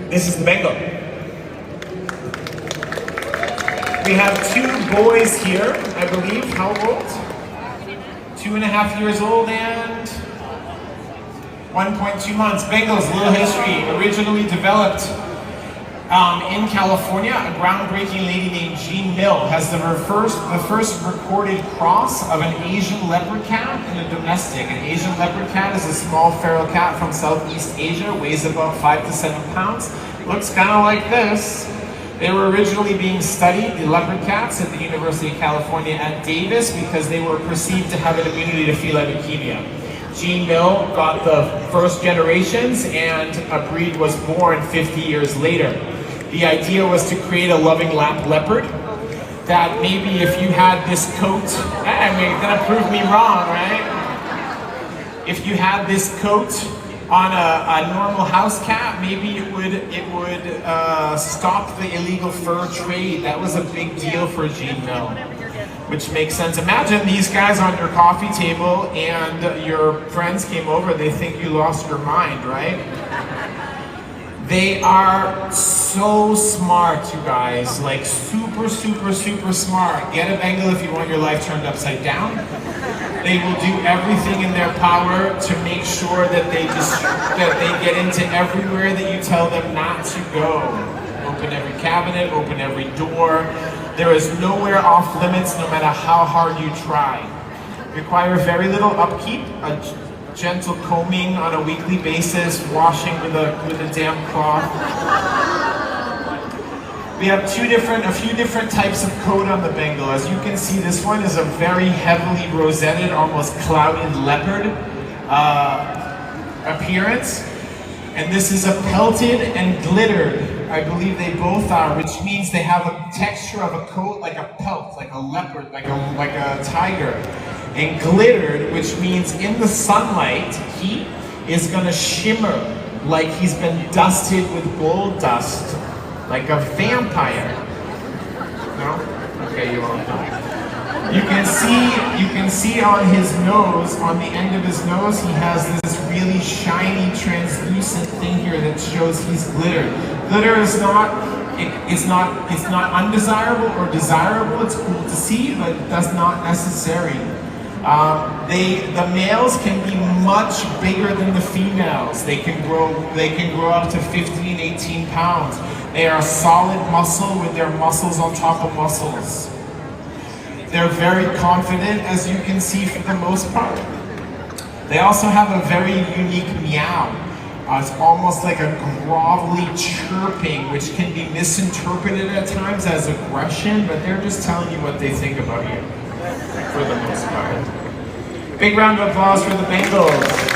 This is the Bengal. We have two boys here, I believe. How old? 2.5 years old and 1.2 months. Bengals, a little history. Originally developed in California, a groundbreaking lady named Jean Mill has the first recorded cross of an Asian leopard cat and a domestic. An Asian leopard cat is a small feral cat from Southeast Asia, weighs about 5 to 7 pounds. Looks kind of like this. They were originally being studied, the leopard cats, at the University of California at Davis because they were perceived to have an immunity to feline leukemia. Jean Mill got the first generations and a breed was born 50 years later. The idea was to create a loving lap leopard that maybe if you had this coat, you're gonna prove me wrong, right? If you had this coat on a normal house cat, maybe it would stop the illegal fur trade. That was a big deal for Jean Mill, which makes sense. Imagine these guys on your coffee table and your friends came over, they think you lost your mind, right? They are so smart, you guys, like super, super, super smart. Get a Bengal if you want your life turned upside down. They will do everything in their power to make sure that they get into everywhere that you tell them not to go. Open every cabinet, open every door. There is nowhere off limits no matter how hard you try. Require very little upkeep, a gentle combing on a weekly basis, washing with a damp cloth. We have a few different types of coat on the Bengal. As you can see, this one is a very heavily rosetted, almost clouded leopard appearance. And this is a pelted and glittered. I believe they both are, which means they have a texture of a coat like a pelt, like a leopard, like a tiger. And glittered, which means in the sunlight, he is gonna shimmer like he's been dusted with gold dust, like a vampire. No? Okay, you won't know. You can see on his nose, on the end of his nose, he has this really shiny, translucent thing here that shows he's glittered. Glitter is not undesirable or desirable. It's cool to see, but that's not necessary. The males can be much bigger than the females. They can grow up to 15, 18 pounds. They are solid muscle with their muscles on top of muscles. They're very confident, as you can see for the most part. They also have a very unique meow. It's almost like a grovelly chirping, which can be misinterpreted at times as aggression, but they're just telling you what they think about you, for the most part. Big round of applause for the Bengals.